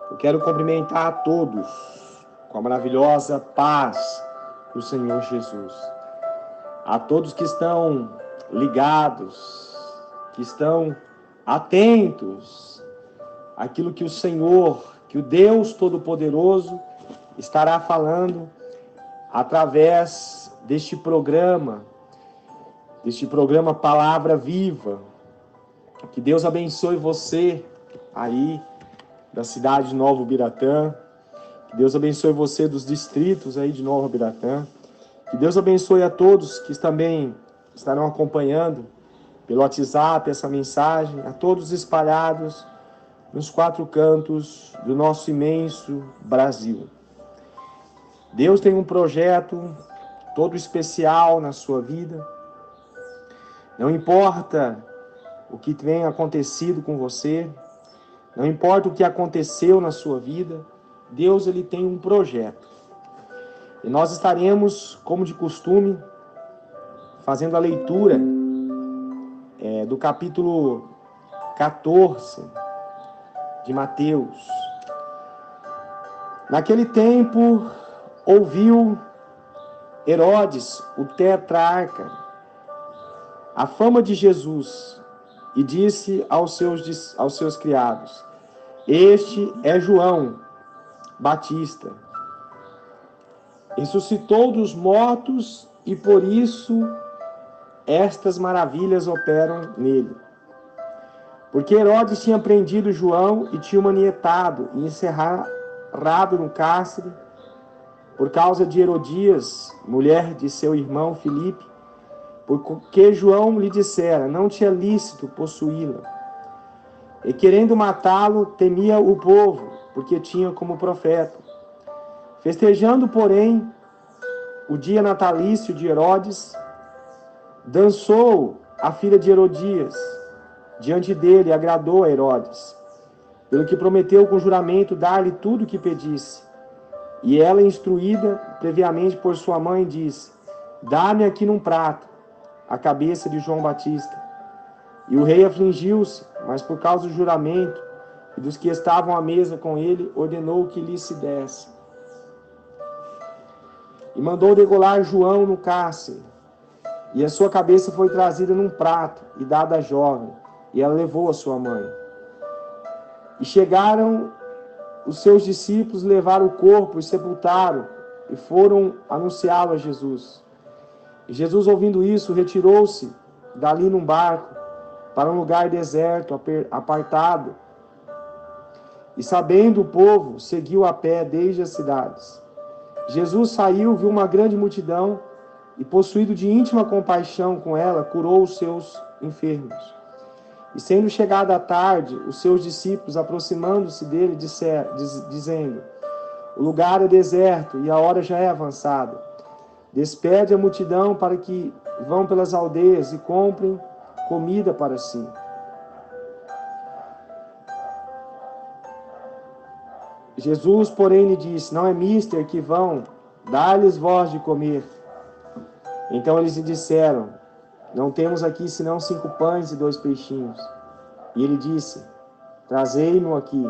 Eu quero cumprimentar a todos com a maravilhosa paz do Senhor Jesus. A todos que estão ligados, que estão atentos àquilo que o Senhor, que o Deus Todo-Poderoso estará falando através deste programa Palavra Viva. Que Deus abençoe você aí da cidade de Novo Biratã. Que Deus abençoe você dos distritos aí de Novo Biratã. Que Deus abençoe a todos que também estarão acompanhando pelo WhatsApp essa mensagem, a todos espalhados nos 4 cantos do nosso imenso Brasil. Deus tem um projeto todo especial na sua vida. Não importa o que tenha acontecido com você, não importa o que aconteceu na sua vida, Deus ele tem um projeto. E nós estaremos, como de costume, fazendo a leitura do capítulo 14 de Mateus. Naquele tempo, ouviu Herodes, o tetrarca, a fama de Jesus e disse aos seus criados: Este é João Batista. Ressuscitou dos mortos e por isso estas maravilhas operam nele. Porque Herodes tinha prendido João e tinha o manietado e encerrado no cárcere por causa de Herodias, mulher de seu irmão Filipe, porque João lhe dissera, não te é lícito possuí-la. E querendo matá-lo, temia o povo, porque tinha como profeta. Festejando, porém, o dia natalício de Herodes, dançou a filha de Herodias diante dele, e agradou a Herodes, pelo que prometeu com juramento dar-lhe tudo o que pedisse. E ela, instruída previamente por sua mãe, disse, dá-me aqui num prato a cabeça de João Batista. E o rei afligiu-se, mas por causa do juramento e dos que estavam à mesa com ele, ordenou que lhe se desse. E mandou degolar João no cárcere. E a sua cabeça foi trazida num prato e dada à jovem, e ela levou a sua mãe. E chegaram os seus discípulos, levaram o corpo e sepultaram, e foram anunciá-lo a Jesus. E Jesus, ouvindo isso, retirou-se dali num barco, para um lugar deserto, apartado. E sabendo o povo, seguiu a pé desde as cidades. Jesus saiu, viu uma grande multidão, e possuído de íntima compaixão com ela, curou os seus enfermos. E sendo chegada a tarde, os seus discípulos, aproximando-se dele, dizendo, o lugar é deserto e a hora já é avançada. Despede a multidão para que vão pelas aldeias e comprem comida para si. Jesus, porém, lhe disse, não é mister que vão, dá-lhes vós de comer. Então eles lhe disseram, não temos aqui senão 5 pães e 2 peixinhos. E ele disse, trazei-mo aqui.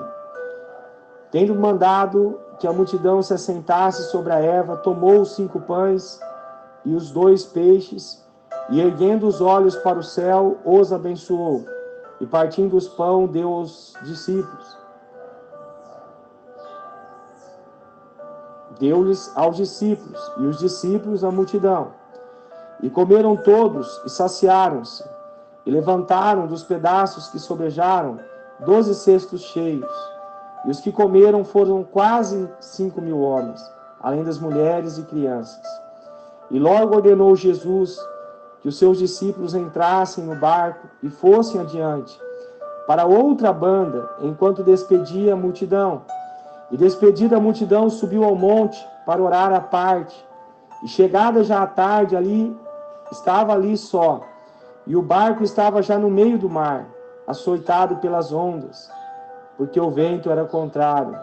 Tendo mandado que a multidão se assentasse sobre a erva, tomou os 5 pães e os 2 peixes, e erguendo os olhos para o céu, os abençoou. E partindo os pão, deu aos discípulos. Deu-lhes aos discípulos, e os discípulos à multidão. E comeram todos, e saciaram-se, e levantaram dos pedaços que sobrejaram 12 cestos cheios. E os que comeram foram quase 5.000 homens, além das mulheres e crianças. E logo ordenou Jesus que os seus discípulos entrassem no barco e fossem adiante, para outra banda, enquanto despedia a multidão. E despedida a multidão, subiu ao monte para orar à parte. E chegada já à tarde, estava ali só. E o barco estava já no meio do mar, açoitado pelas ondas, porque o vento era contrário.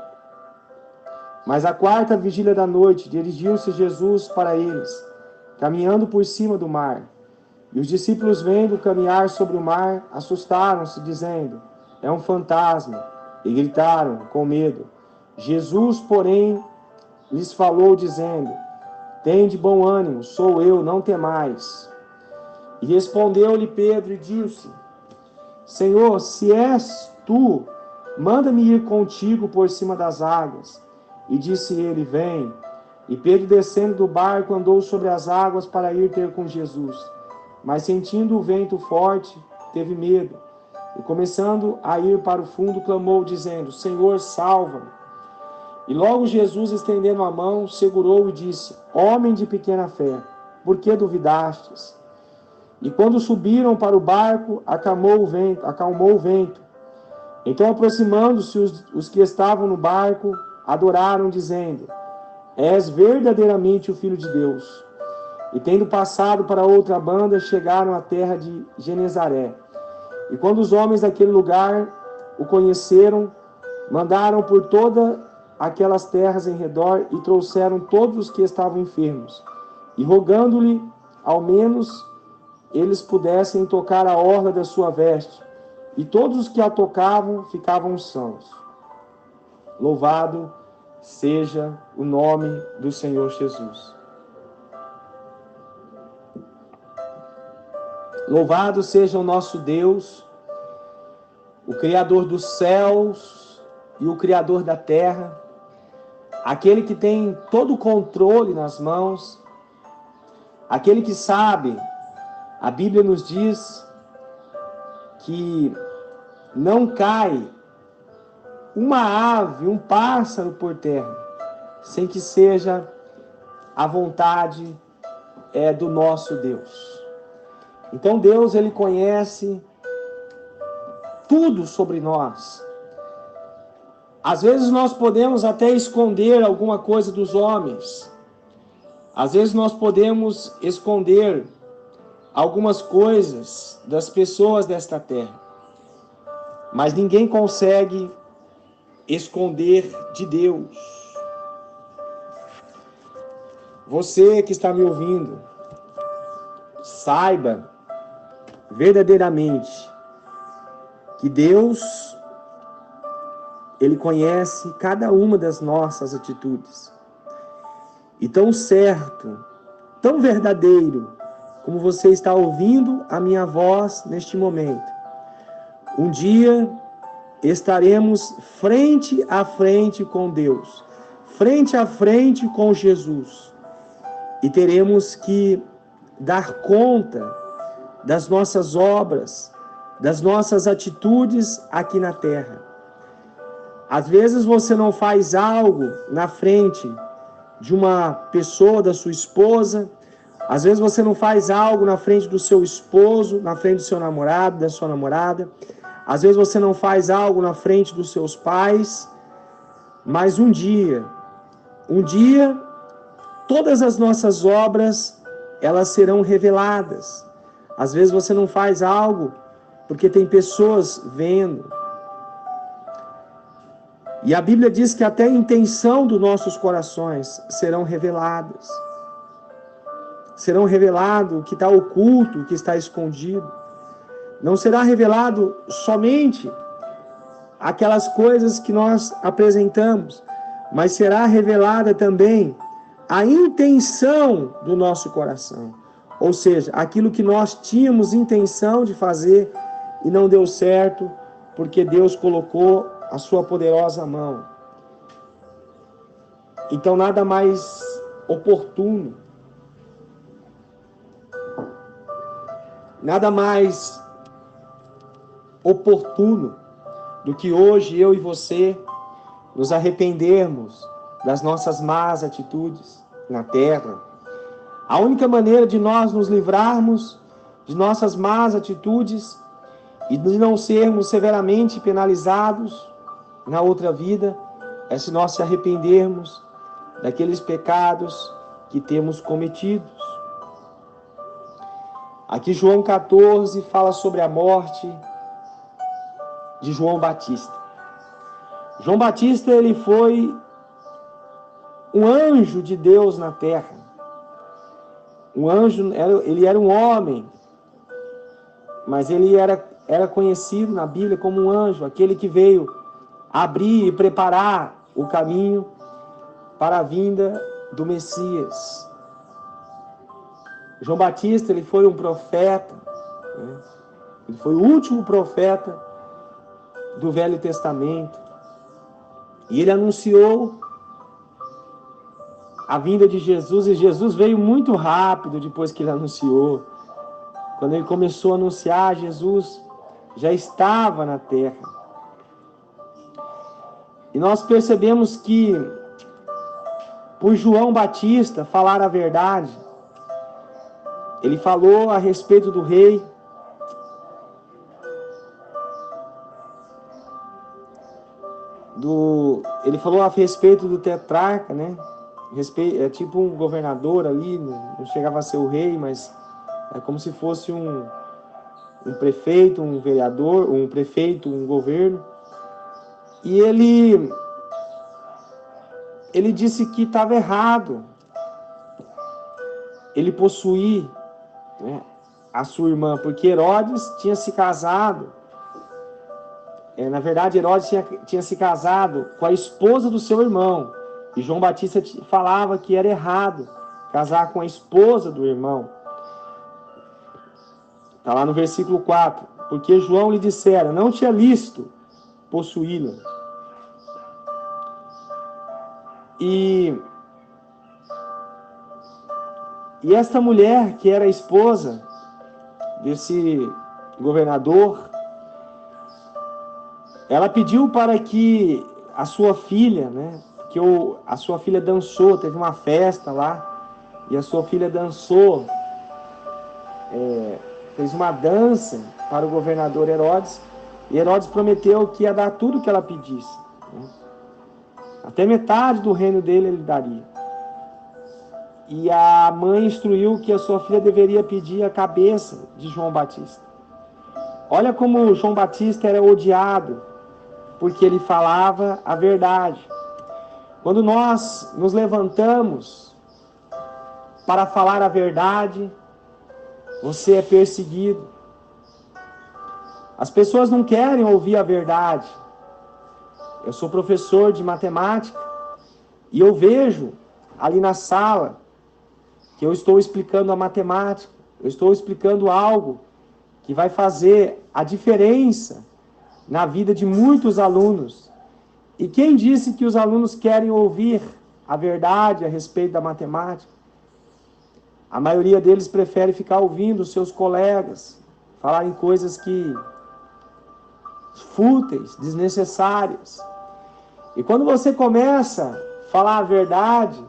Mas à 4ª vigília da noite, dirigiu-se Jesus para eles, caminhando por cima do mar. E os discípulos, vendo caminhar sobre o mar, assustaram-se, dizendo, é um fantasma, e gritaram com medo. Jesus, porém, lhes falou, dizendo: Tende bom ânimo, sou eu, não temais. E respondeu-lhe Pedro e disse: Senhor, se és tu, manda-me ir contigo por cima das águas. E disse ele: Vem. E Pedro, descendo do barco, andou sobre as águas para ir ter com Jesus. Mas sentindo o vento forte, teve medo. E começando a ir para o fundo, clamou, dizendo: Senhor, salva-me. E logo Jesus, estendendo a mão, segurou e disse: Homem de pequena fé, por que duvidastes? E quando subiram para o barco, acalmou o vento. Então, aproximando-se os que estavam no barco, adoraram, dizendo: És verdadeiramente o Filho de Deus. E tendo passado para outra banda, chegaram à terra de Genezaré. E quando os homens daquele lugar o conheceram, mandaram por todas aquelas terras em redor e trouxeram todos os que estavam enfermos, e rogando-lhe, ao menos, eles pudessem tocar a orla da sua veste, e todos os que a tocavam ficavam sãos. Louvado seja o nome do Senhor Jesus. Louvado seja o nosso Deus, o Criador dos céus e o Criador da terra, aquele que tem todo o controle nas mãos, aquele que sabe. A Bíblia nos diz que não cai uma ave, um pássaro por terra, sem que seja a vontade do nosso Deus. Então Deus, Ele conhece tudo sobre nós. Às vezes nós podemos até esconder alguma coisa dos homens. Às vezes nós podemos esconder algumas coisas das pessoas desta terra. Mas ninguém consegue esconder de Deus. Você que está me ouvindo, saiba verdadeiramente que Deus, Ele conhece cada uma das nossas atitudes. E tão certo, tão verdadeiro, como você está ouvindo a minha voz neste momento, um dia estaremos frente a frente com Deus, frente a frente com Jesus, e teremos que dar conta das nossas obras, das nossas atitudes aqui na terra. Às vezes você não faz algo na frente de uma pessoa, da sua esposa. Às vezes você não faz algo na frente do seu esposo, na frente do seu namorado, da sua namorada. Às vezes você não faz algo na frente dos seus pais. Mas um dia, todas as nossas obras, elas serão reveladas. Às vezes você não faz algo porque tem pessoas vendo. E a Bíblia diz que até a intenção dos nossos corações serão reveladas. Serão revelado o que está oculto, o que está escondido. Não será revelado somente aquelas coisas que nós apresentamos, mas será revelada também a intenção do nosso coração. Ou seja, aquilo que nós tínhamos intenção de fazer e não deu certo, porque Deus colocou a sua poderosa mão. Então nada mais oportuno, do que hoje eu e você nos arrependermos das nossas más atitudes na terra. A única maneira de nós nos livrarmos de nossas más atitudes e de não sermos severamente penalizados na outra vida é se nós se arrependermos daqueles pecados que temos cometidos. Aqui João 14 fala sobre a morte de João Batista. João Batista, ele foi um anjo de Deus na terra. Um anjo, ele era um homem, mas ele era conhecido na Bíblia como um anjo, aquele que veio abrir e preparar o caminho para a vinda do Messias. João Batista, ele foi um profeta, né? Ele foi o último profeta do Velho Testamento. E ele anunciou a vinda de Jesus, e Jesus veio muito rápido depois que ele anunciou. Quando ele começou a anunciar, Jesus já estava na terra. E nós percebemos que, por João Batista falar a verdade, ele falou a respeito do rei, ele falou a respeito do tetrarca, né? É tipo um governador ali, não chegava a ser o rei, mas é como se fosse um prefeito, um vereador, um prefeito, um governo. E ele disse que estava errado ele possuir, né, a sua irmã, porque Herodes tinha se casado. Na verdade, Herodes tinha se casado com a esposa do seu irmão. E João Batista falava que era errado casar com a esposa do irmão. Está lá no versículo 4. Porque João lhe dissera, não tinha lícito possuí-la. E esta mulher, que era a esposa desse governador, ela pediu para que a sua filha, né, que a sua filha dançou, teve uma festa lá, e a sua filha dançou, fez uma dança para o governador Herodes, e Herodes prometeu que ia dar tudo o que ela pedisse, né? Até metade do reino dele ele daria. E a mãe instruiu que a sua filha deveria pedir a cabeça de João Batista. Olha como João Batista era odiado, porque ele falava a verdade. Quando nós nos levantamos para falar a verdade, você é perseguido. As pessoas não querem ouvir a verdade. Eu sou professor de matemática e eu vejo ali na sala que eu estou explicando a matemática, eu estou explicando algo que vai fazer a diferença na vida de muitos alunos. E quem disse que os alunos querem ouvir a verdade a respeito da matemática? A maioria deles prefere ficar ouvindo os seus colegas falarem coisas fúteis, desnecessárias. E quando você começa a falar a verdade,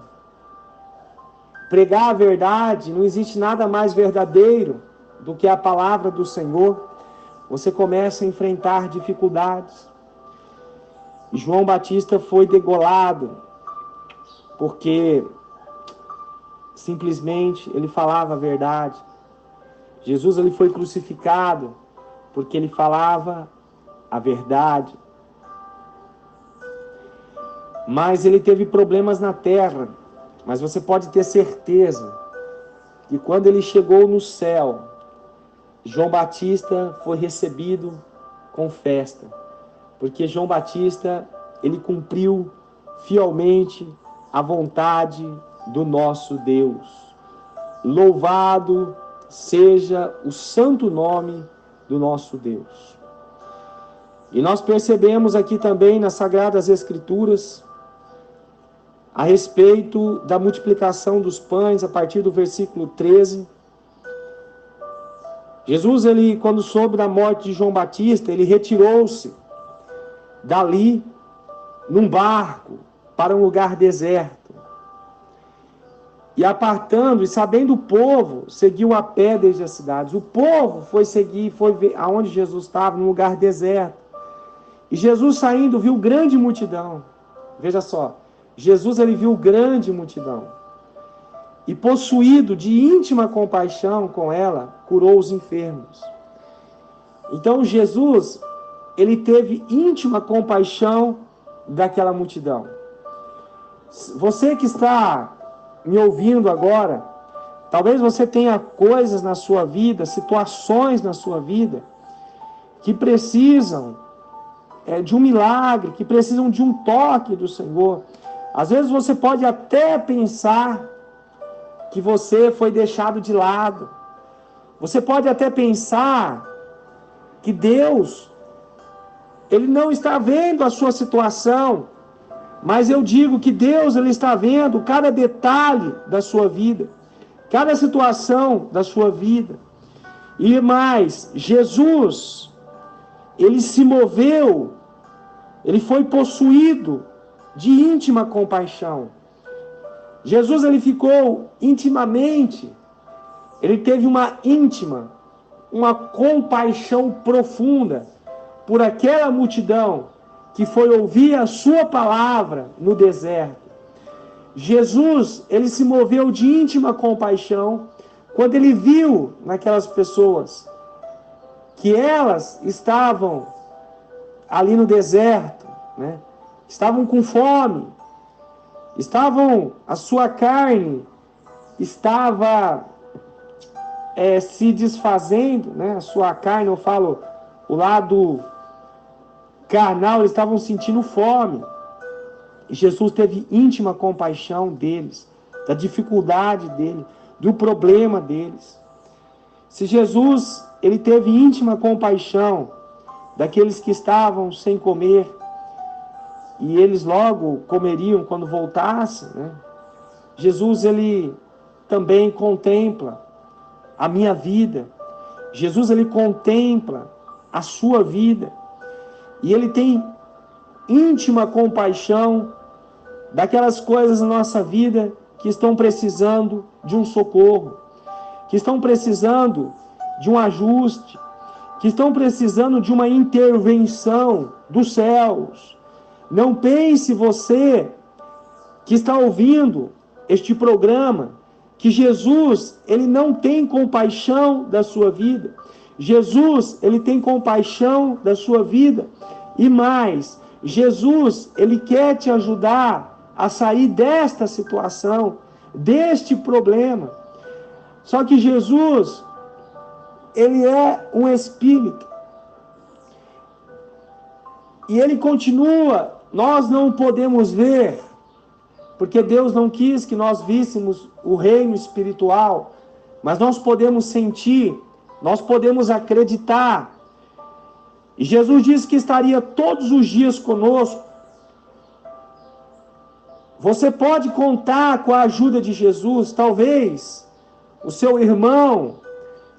pregar a verdade, não existe nada mais verdadeiro do que a palavra do Senhor, você começa a enfrentar dificuldades. E João Batista foi degolado, porque simplesmente ele falava a verdade. Jesus ele foi crucificado, porque ele falava a verdade. Mas ele teve problemas na terra. Mas você pode ter certeza que quando ele chegou no céu, João Batista foi recebido com festa. Porque João Batista, ele cumpriu fielmente a vontade do nosso Deus. Louvado seja o santo nome do nosso Deus. E nós percebemos aqui também nas Sagradas Escrituras a respeito da multiplicação dos pães, a partir do versículo 13. Jesus, ele, quando soube da morte de João Batista, ele retirou-se dali num barco para um lugar deserto. E apartando e sabendo o povo, seguiu a pé desde as cidades. O povo foi ver aonde Jesus estava, num lugar deserto. E Jesus saindo viu grande multidão. Veja só, Jesus ele viu grande multidão. E possuído de íntima compaixão com ela, curou os enfermos. Então Jesus, ele teve íntima compaixão daquela multidão. Você que está me ouvindo agora, talvez você tenha coisas na sua vida, situações na sua vida, que precisam de um milagre, que precisam de um toque do Senhor. Às vezes você pode até pensar que você foi deixado de lado. Você pode até pensar que Deus, Ele não está vendo a sua situação. Mas eu digo que Deus, Ele está vendo cada detalhe da sua vida, cada situação da sua vida. E mais, Jesus, Ele se moveu, Ele foi possuído de íntima compaixão. Jesus, Ele ficou intimamente, Ele teve uma compaixão profunda por aquela multidão que foi ouvir a sua palavra no deserto. Jesus, Ele se moveu de íntima compaixão quando Ele viu naquelas pessoas que elas estavam ali no deserto, né? Estavam com fome, a sua carne estava se desfazendo, né? A sua carne, eu falo, o lado carnal, eles estavam sentindo fome. Jesus teve íntima compaixão deles, da dificuldade dele, do problema deles. Se Jesus, Ele teve íntima compaixão daqueles que estavam sem comer, e eles logo comeriam quando voltassem, né? Jesus, Ele também contempla a minha vida. Jesus, Ele contempla a sua vida. E Ele tem íntima compaixão daquelas coisas na nossa vida que estão precisando de um socorro, que estão precisando de um ajuste, que estão precisando de uma intervenção dos céus. Não pense você que está ouvindo este programa que Jesus, Ele não tem compaixão da sua vida. Jesus, Ele tem compaixão da sua vida. E mais, Jesus, Ele quer te ajudar a sair desta situação, deste problema. Só que Jesus, Ele é um Espírito. E Ele continua, nós não podemos ver, porque Deus não quis que nós víssemos o reino espiritual, mas nós podemos sentir, nós podemos acreditar. E Jesus disse que estaria todos os dias conosco. Você pode contar com a ajuda de Jesus. Talvez o seu irmão,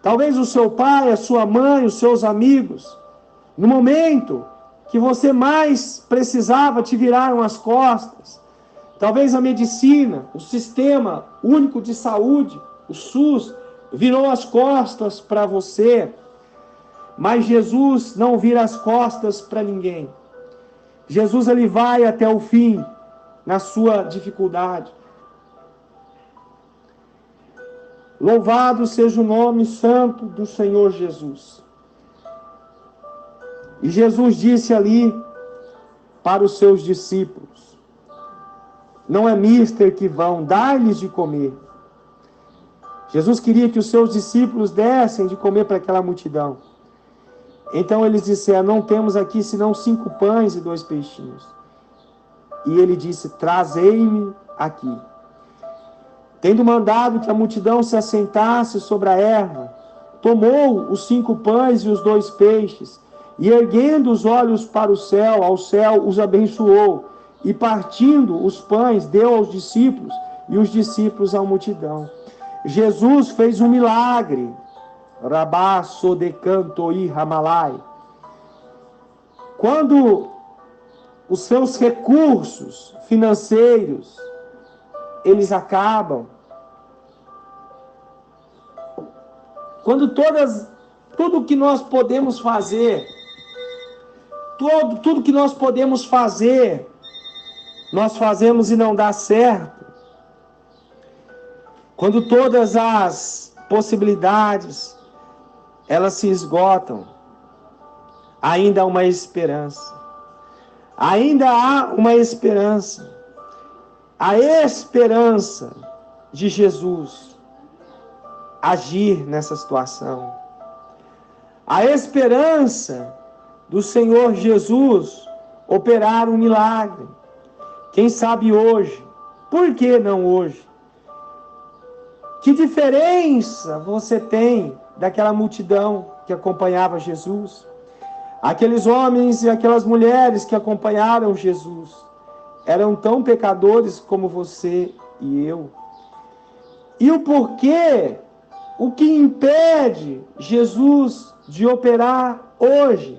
talvez o seu pai, a sua mãe, os seus amigos, no momento que você mais precisava, te viraram as costas. Talvez a medicina, o Sistema Único de Saúde, o SUS, virou as costas para você. Mas Jesus não vira as costas para ninguém. Jesus, Ele vai até o fim na sua dificuldade. Louvado seja o nome santo do Senhor Jesus. E Jesus disse ali para os seus discípulos: não é mister que vão dar-lhes de comer. Jesus queria que os seus discípulos dessem de comer para aquela multidão. Então eles disseram: não temos aqui senão 5 pães e 2 peixinhos. E ele disse: trazei-me aqui. Tendo mandado que a multidão se assentasse sobre a erva, tomou os 5 pães e os 2 peixes, e erguendo os olhos para o céu, ao céu os abençoou, e partindo os pães, deu aos discípulos, e os discípulos à multidão. Jesus fez um milagre. Rabá Sodecantoi Ramalai. Quando os seus recursos financeiros eles acabam, quando tudo que nós podemos fazer, tudo que nós podemos fazer, nós fazemos e não dá certo. Quando todas as possibilidades elas se esgotam, ainda há uma esperança. Ainda há uma esperança. A esperança de Jesus agir nessa situação. A esperança do Senhor Jesus operar um milagre. Quem sabe hoje? Por que não hoje? Que diferença você tem daquela multidão que acompanhava Jesus? Aqueles homens e aquelas mulheres que acompanharam Jesus eram tão pecadores como você e eu. E o porquê? O que impede Jesus de operar hoje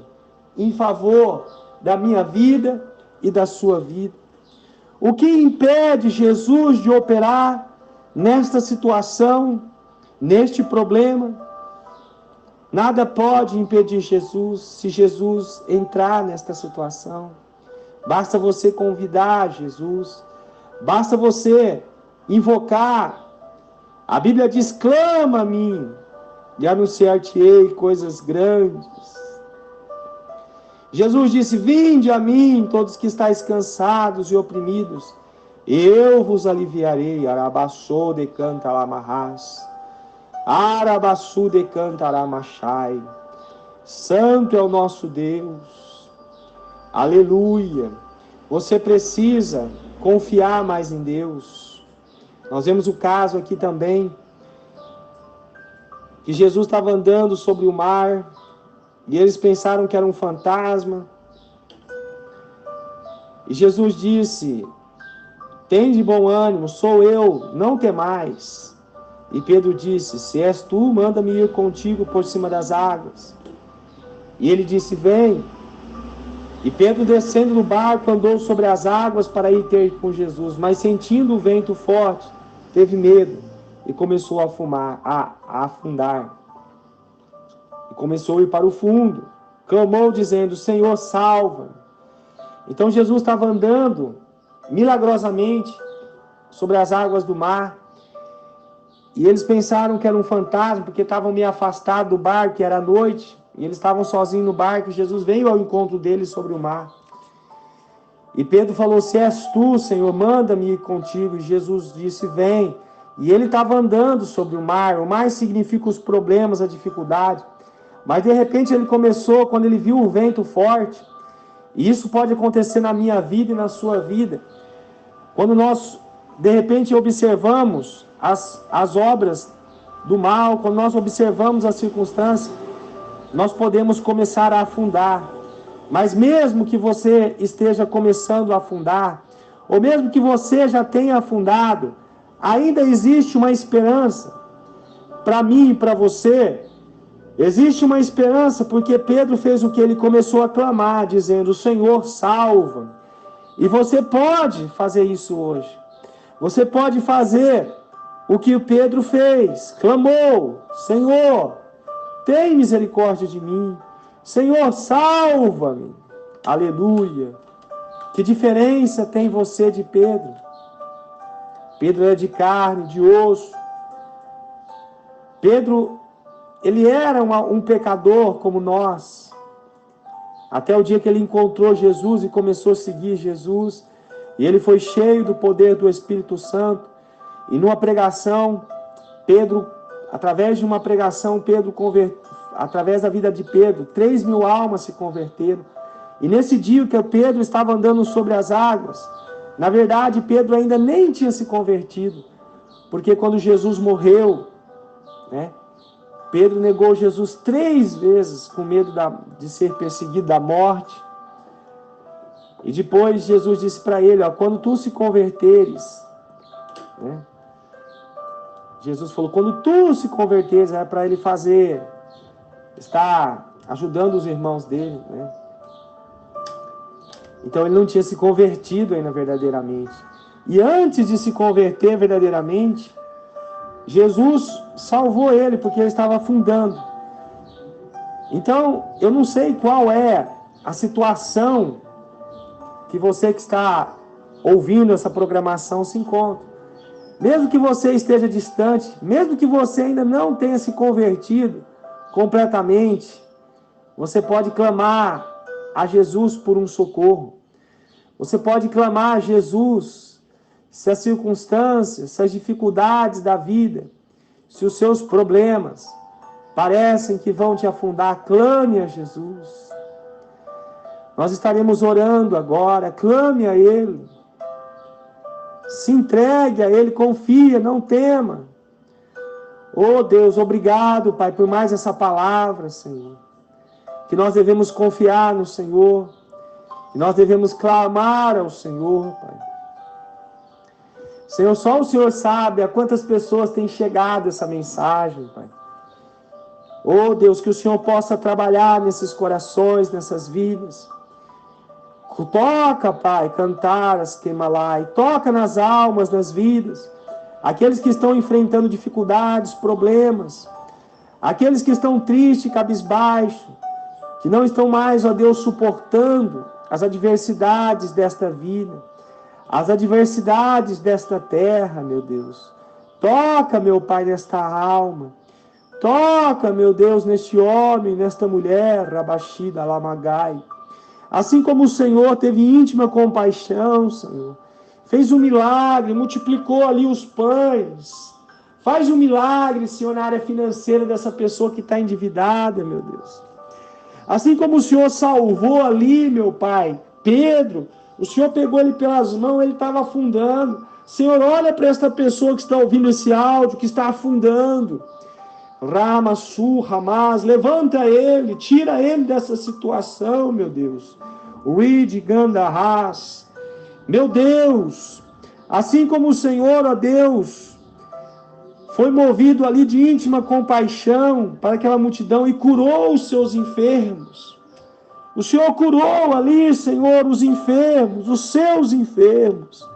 em favor da minha vida e da sua vida? O que impede Jesus de operar nesta situação, neste problema? Nada pode impedir Jesus se Jesus entrar nesta situação. Basta você convidar Jesus, basta você invocar. A Bíblia diz: clama a mim e anunciar-te-ei coisas grandes. Jesus disse: vinde a mim, todos que estáis cansados e oprimidos, eu vos aliviarei. Arabassô de cantalamarrás. Arabaçu de cantaramachai. Santo é o nosso Deus. Aleluia. Você precisa confiar mais em Deus. Nós vemos o caso aqui também, que Jesus estava andando sobre o mar, e eles pensaram que era um fantasma. E Jesus disse: tende bom ânimo, sou eu, não temais. E Pedro disse: se és tu, manda-me ir contigo por cima das águas. E ele disse: vem. E Pedro, descendo do barco, andou sobre as águas para ir ter com Jesus, mas sentindo o vento forte, teve medo e começou a afundar. E começou a ir para o fundo. Clamou dizendo: Senhor, salva-me. Então Jesus estava andando milagrosamente sobre as águas do mar. E eles pensaram que era um fantasma, porque estavam meio afastados do barco, que era noite. E eles estavam sozinhos no barco. E Jesus veio ao encontro deles sobre o mar. E Pedro falou: se és tu, Senhor, manda-me ir contigo. E Jesus disse: vem. E ele estava andando sobre o mar. O mar significa os problemas, a dificuldade. Mas de repente ele começou, quando ele viu o vento forte. E isso pode acontecer na minha vida e na sua vida. Quando nós, de repente, observamos as obras do mal, quando nós observamos as circunstâncias, nós podemos começar a afundar. Mas mesmo que você esteja começando a afundar, ou mesmo que você já tenha afundado, ainda existe uma esperança para mim e para você. Existe uma esperança, porque Pedro fez o que? Ele começou a clamar, dizendo: Senhor, salva-me. E você pode fazer isso hoje. Você pode fazer o que o Pedro fez. Clamou: Senhor, tem misericórdia de mim. Senhor, salva-me. Aleluia. Que diferença tem você de Pedro? Pedro era de carne, de osso. Pedro, ele era um pecador como nós. Até o dia que ele encontrou Jesus e começou a seguir Jesus. E ele foi cheio do poder do Espírito Santo. E numa pregação, Pedro, através de uma pregação, através da vida de Pedro, 3.000 almas se converteram. E nesse dia que Pedro estava andando sobre as águas, na verdade, Pedro ainda nem tinha se convertido. Porque quando Jesus morreu, Pedro negou Jesus 3 vezes com medo de ser perseguido, da morte. E depois Jesus disse para ele: quando tu se converteres, Jesus falou: quando tu se converteres, era para ele estar ajudando os irmãos dele. Então ele não tinha se convertido ainda verdadeiramente. E antes de se converter verdadeiramente, Jesus salvou ele, porque ele estava afundando. Então, eu não sei qual é a situação que você que está ouvindo essa programação se encontra. Mesmo que você esteja distante, mesmo que você ainda não tenha se convertido completamente, você pode clamar a Jesus por um socorro. Você pode clamar a Jesus se as circunstâncias, se as dificuldades da vida, se os seus problemas parecem que vão te afundar, clame a Jesus. Nós estaremos orando agora, clame a Ele. Se entregue a Ele, confia, não tema. Oh Deus, obrigado, Pai, por mais essa palavra, Senhor. Que nós devemos confiar no Senhor. Que nós devemos clamar ao Senhor, Pai. Senhor, só o Senhor sabe a quantas pessoas tem chegado essa mensagem, Pai. Oh Deus, que o Senhor possa trabalhar nesses corações, nessas vidas. Toca, Pai, cantar as queimalai. Toca nas almas, nas vidas. Aqueles que estão enfrentando dificuldades, problemas. Aqueles que estão tristes, cabisbaixo. Que não estão mais, ó Deus, suportando as adversidades desta vida. As adversidades desta terra, meu Deus. Toca, meu Pai, nesta alma. Toca, meu Deus, neste homem, nesta mulher, Rabashida Lamagai. Assim como o Senhor teve íntima compaixão, Senhor, fez um milagre, multiplicou ali os pães. Faz um milagre, Senhor, na área financeira dessa pessoa que está endividada, meu Deus. Assim como o Senhor salvou ali, meu Pai, Pedro, o Senhor pegou ele pelas mãos, ele estava afundando. Senhor, olha para esta pessoa que está ouvindo esse áudio, que está afundando. Ramassu, Hamas, levanta ele, tira ele dessa situação, meu Deus. Reed Gandahas, meu Deus, assim como o Senhor, ó Deus, foi movido ali de íntima compaixão para aquela multidão e curou os seus enfermos. O Senhor curou ali, Senhor, os enfermos, os seus enfermos.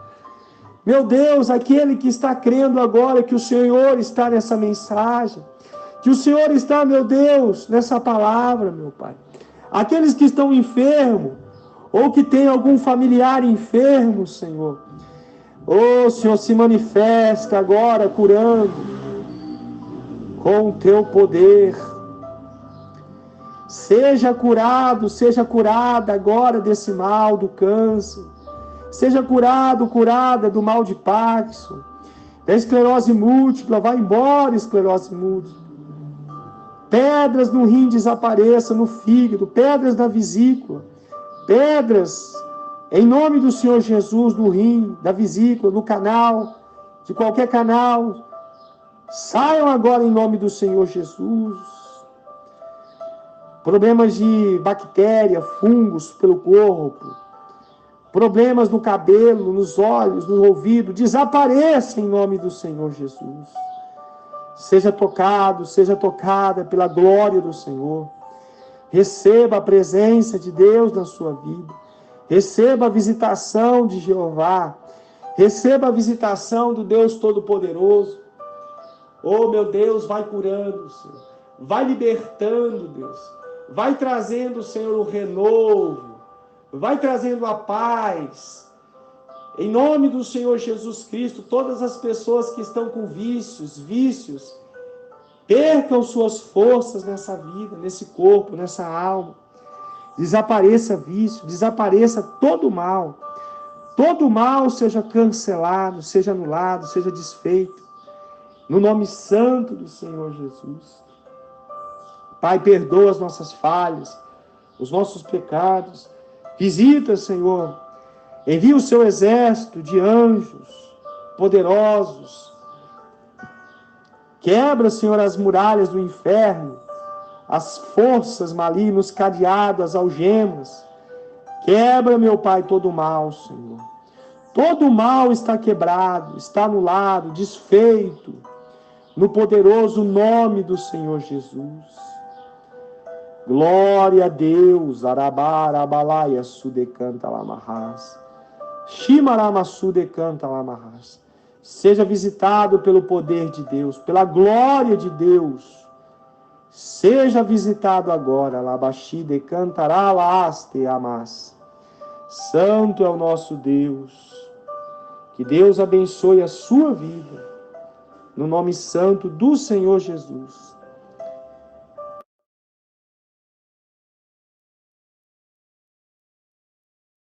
Meu Deus, aquele que está crendo agora que o Senhor está nessa mensagem, que o Senhor está, meu Deus, nessa palavra, meu Pai. Aqueles que estão enfermos, ou que tem algum familiar enfermo, Senhor. Oh, Senhor, se manifesta agora curando com o teu poder. Seja curado, seja curada agora desse mal do câncer. Seja curado, curada do mal de Parkinson, da esclerose múltipla. Vai embora, esclerose múltipla. Pedras no rim desapareçam, no fígado, pedras na vesícula, pedras, em nome do Senhor Jesus, no rim, da vesícula, no canal, de qualquer canal, saiam agora em nome do Senhor Jesus. Problemas de bactéria, fungos pelo corpo, problemas no cabelo, nos olhos, no ouvido, desapareçam em nome do Senhor Jesus. Seja tocado, seja tocada pela glória do Senhor. Receba a presença de Deus na sua vida. Receba a visitação de Jeová. Receba a visitação do Deus Todo-Poderoso. Oh, meu Deus, vai curando, Senhor. Vai libertando, Deus. Vai trazendo, Senhor, o renovo. Vai trazendo a paz. Em nome do Senhor Jesus Cristo, todas as pessoas que estão com vícios, percam suas forças nessa vida, nesse corpo, nessa alma. Desapareça vício, desapareça todo mal. Todo mal seja cancelado, seja anulado, seja desfeito. No nome santo do Senhor Jesus. Pai, perdoa as nossas falhas, os nossos pecados. Visita, Senhor. Envia o seu exército de anjos poderosos. Quebra, Senhor, as muralhas do inferno, as forças malignas, cadeados, as algemas. Quebra, meu Pai, todo o mal, Senhor. Todo o mal está quebrado, está anulado, desfeito, no poderoso nome do Senhor Jesus. Glória a Deus. Arabarabalaia sudecanta lamarras. Shimaramasu canta lamarras. Seja visitado pelo poder de Deus, pela glória de Deus. Seja visitado agora. Labashide cantará laaste amas. Santo é o nosso Deus. Que Deus abençoe a sua vida. No nome santo do Senhor Jesus.